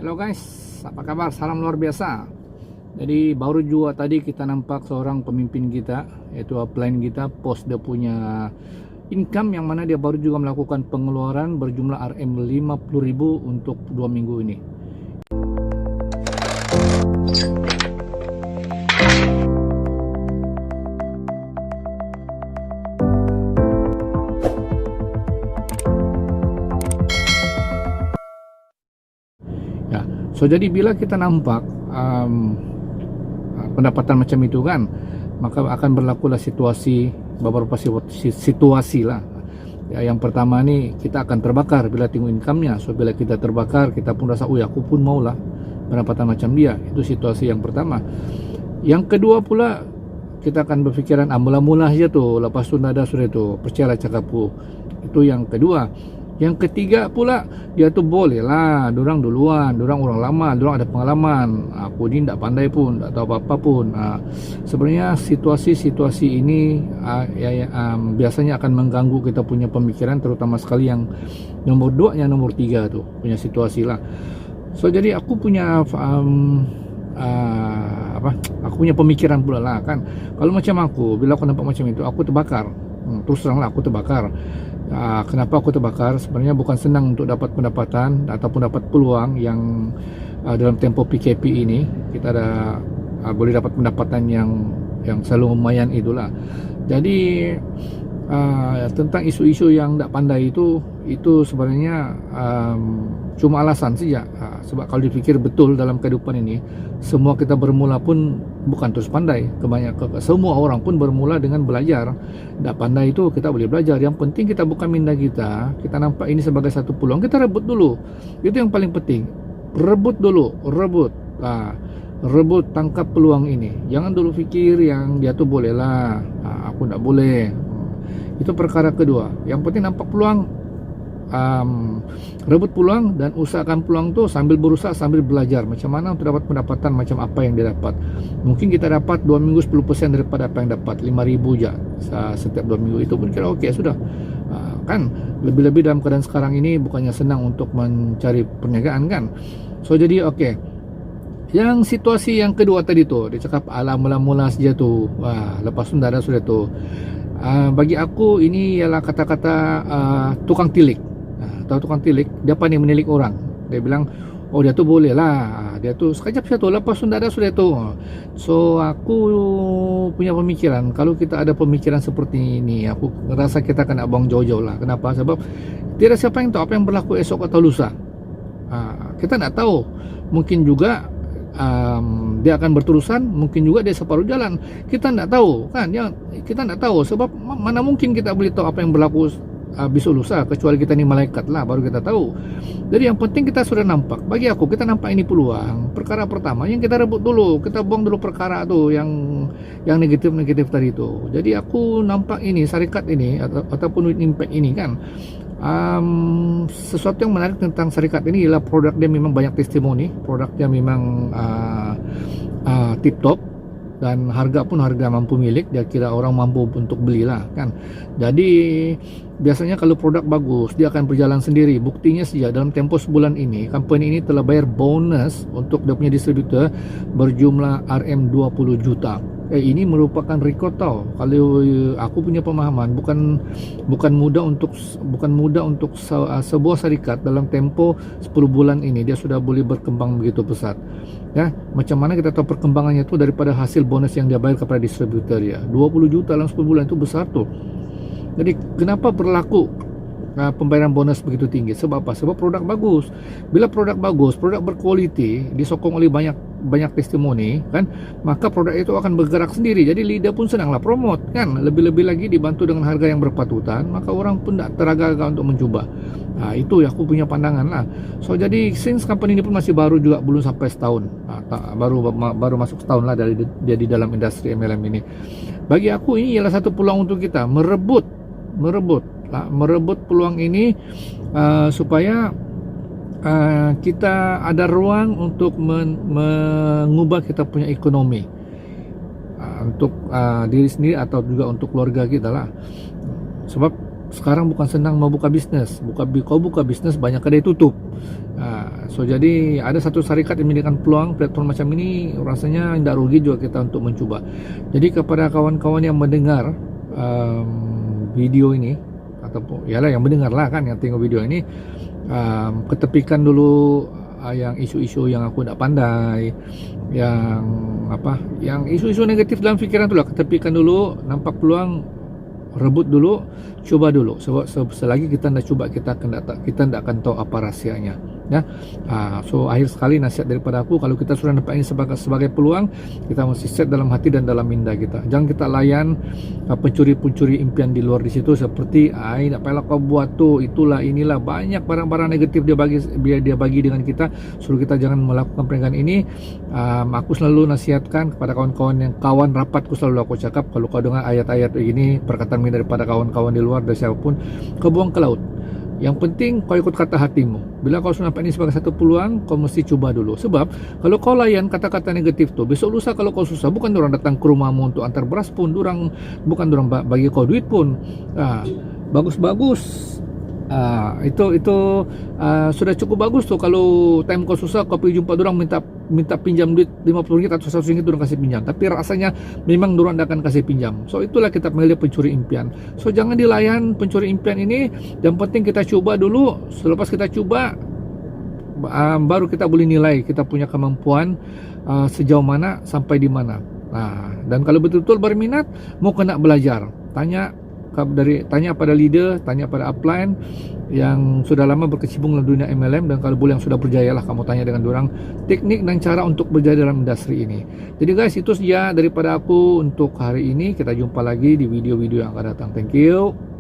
Halo guys, apa kabar? Salam luar biasa. Jadi baru juga tadi kita nampak seorang pemimpin kita, yaitu upline kita, post dia punya income yang mana dia baru juga melakukan pengeluaran berjumlah Rm50.000 untuk 2 minggu ini. Ya, so jadi bila kita nampak pendapatan macam itu kan, maka akan berlakulah beberapa situasi lah. Ya, yang pertama nih, kita akan terbakar bila tengok income-nya. So bila kita terbakar, kita pun rasa, aku pun maulah pendapatan macam dia. Itu situasi yang pertama. Yang kedua pula, kita akan berfikiran mula-mula aja tuh, lepas tu nada sudah tu, percayalah cakapku. Itu yang kedua. Yang ketiga pula, dia tuh boleh lah, dorang duluan, dorang orang lama, dorang ada pengalaman. Aku ni tak pandai pun, tak tahu apa-apa pun. Sebenarnya situasi-situasi ini biasanya akan mengganggu kita punya pemikiran, terutama sekali yang nomor 2 yang nomor 3 tuh punya situasi lah. So jadi aku punya aku punya pemikiran pula lah kan. Kalau macam aku, bila aku nampak macam itu, aku terbakar. Terus teranglah aku terbakar. Kenapa aku terbakar? Sebenarnya bukan senang untuk dapat pendapatan ataupun dapat peluang yang dalam tempoh PKP ini kita ada boleh dapat pendapatan yang selalu lumayan itulah. Jadi tentang isu-isu yang tak pandai itu sebenarnya cuma alasan saja. Sebab kalau dipikir betul dalam kehidupan ini, semua kita bermula pun bukan terus pandai. Semua orang pun bermula dengan belajar. Tak pandai itu kita boleh belajar. Yang penting kita bukan minda kita nampak ini sebagai satu peluang, kita rebut dulu. Itu yang paling penting. Rebut dulu, rebut, tangkap peluang ini. Jangan dulu fikir yang dia tuh boleh lah, aku tak boleh. Itu perkara kedua. Yang penting nampak peluang, rebut peluang dan usahakan peluang tu sambil berusaha, sambil belajar macam mana untuk dapat pendapatan macam apa yang dia dapat. Mungkin kita dapat 2 minggu 10% daripada apa yang dapat, 5,000 je setiap 2 minggu. Itu pun kira okey sudah. Kan lebih-lebih dalam keadaan sekarang ini bukannya senang untuk mencari perniagaan kan. So jadi okey. Yang situasi yang kedua tadi tu, dia cakap mula-mula saja tu. Lepas tu dah ada sudah tu. Bagi aku ini ialah kata-kata tukang tilik. Tahu tukang tilik, dia pandai menilik orang. Dia bilang, oh dia tu boleh lah, dia tu sekejap saja tu, lepas tu dah ada sudah tu. So aku punya pemikiran, kalau kita ada pemikiran seperti ini, aku rasa kita akan nak buang jauh-jauh lah. Kenapa? Sebab tidak siapa yang tahu apa yang berlaku esok atau lusa. Kita tak tahu. Mungkin juga dia akan berterusan, mungkin juga dia separuh jalan. Kita tak tahu kan, kita tak tahu. Sebab mana mungkin kita boleh tahu apa yang berlaku besok lusa, kecuali kita ni malaikat lah, baru kita tahu. Jadi yang penting kita sudah nampak. Bagi aku, kita nampak ini peluang. Perkara pertama yang kita rebut dulu, kita buang dulu perkara tu yang negatif-negatif tadi tu. Jadi aku nampak ini syarikat ini ataupun impact ini kan, sesuatu yang menarik tentang syarikat ini ialah produk dia memang banyak testimoni, produk dia memang tip top, dan harga pun harga mampu milik, dia kira orang mampu untuk belilah kan. Jadi biasanya kalau produk bagus, dia akan berjalan sendiri. Buktinya saja dalam tempoh sebulan ini, company ini telah bayar bonus untuk dia punya distributor berjumlah Rm20 juta. Ini merupakan rekod tau. Kalau aku punya pemahaman, bukan mudah untuk sebuah syarikat dalam tempo 10 bulan ini dia sudah boleh berkembang begitu pesat. Ya, macam mana kita tahu perkembangannya itu daripada hasil bonus yang dia bayar kepada distributor ya. 20 juta dalam 10 bulan itu besar tuh. Jadi kenapa berlaku pembayaran bonus begitu tinggi? Sebab apa? Sebab produk bagus. Bila produk bagus, produk berkualiti, disokong oleh banyak testimoni kan, maka produk itu akan bergerak sendiri. Jadi leader pun senanglah promote kan. Lebih-lebih lagi dibantu dengan harga yang berpatutan, maka orang pun tak teragak-agak untuk mencuba. Itu ya aku punya pandangan lah. So jadi since company ini pun masih baru juga, belum sampai setahun, baru masuk setahun lah dia di dalam industri MLM ini. Bagi aku ini ialah satu peluang untuk kita merebut peluang ini, supaya kita ada ruang untuk mengubah kita punya ekonomi, untuk diri sendiri atau juga untuk keluarga kita lah. Sebab sekarang bukan senang mau buka bisnis, kau buka bisnis banyak kedai tutup. So jadi ada satu syarikat yang memberikan peluang platform macam ini, rasanya tidak rugi juga kita untuk mencuba. Jadi kepada kawan-kawan yang mendengar video ini, ataupun yalah yang mendengar lah kan, yang tengok video ini, ketepikan dulu yang isu-isu yang aku tidak pandai, yang isu-isu negatif dalam fikiran tu lah, ketepikan dulu. Nampak peluang, rebut dulu, coba dulu. Sebab selagi kita tidak cuba, kita tidak akan tahu apa rahsianya, ya. So akhir sekali nasihat daripada aku, kalau kita sudah dapat ini sebagai peluang, kita mesti set dalam hati dan dalam minda kita. Jangan kita layan pencuri-pencuri impian di luar di situ, seperti tidak payah kau buat tuh, itulah inilah, banyak barang-barang negatif dia bagi dengan kita, suruh kita jangan melakukan perniagaan ini. Aku selalu nasihatkan kepada kawan-kawan yang kawan rapatku, selalu aku cakap, kalau kau dengar ayat-ayat begini, perkataan daripada kawan-kawan di luar, dari siapapun, kau buang ke laut. Yang penting kau ikut kata hatimu. Bila kau sudah nampak ini sebagai satu peluang, kau mesti cuba dulu. Sebab kalau kau layan kata-kata negatif tu, besok lusa kalau kau susah, bukan orang datang ke rumahmu untuk antar beras pun, bukan orang bagi kau duit pun. Bagus-bagus. Itu sudah cukup bagus tuh. Kalau time kau susah, kau pergi jumpa orang, minta pinjam duit 50 ringgit atau 100 ringgit, orang kasih pinjam. Tapi rasanya memang orang tidak akan kasih pinjam. So itulah kita panggil pencuri impian. So jangan dilayan pencuri impian ini. Yang penting kita coba dulu. Selepas kita coba, baru kita boleh nilai kita punya kemampuan sejauh mana, sampai di mana. Dan kalau betul-betul berminat, mau kena belajar, tanya pada leader, tanya pada upline yang sudah lama berkecimpung dalam dunia MLM, dan kalau boleh yang sudah berjaya lah, kamu tanya dengan dorang teknik dan cara untuk berjaya dalam industri ini. Jadi guys, itu saja daripada aku untuk hari ini. Kita jumpa lagi di video-video yang akan datang. Thank you.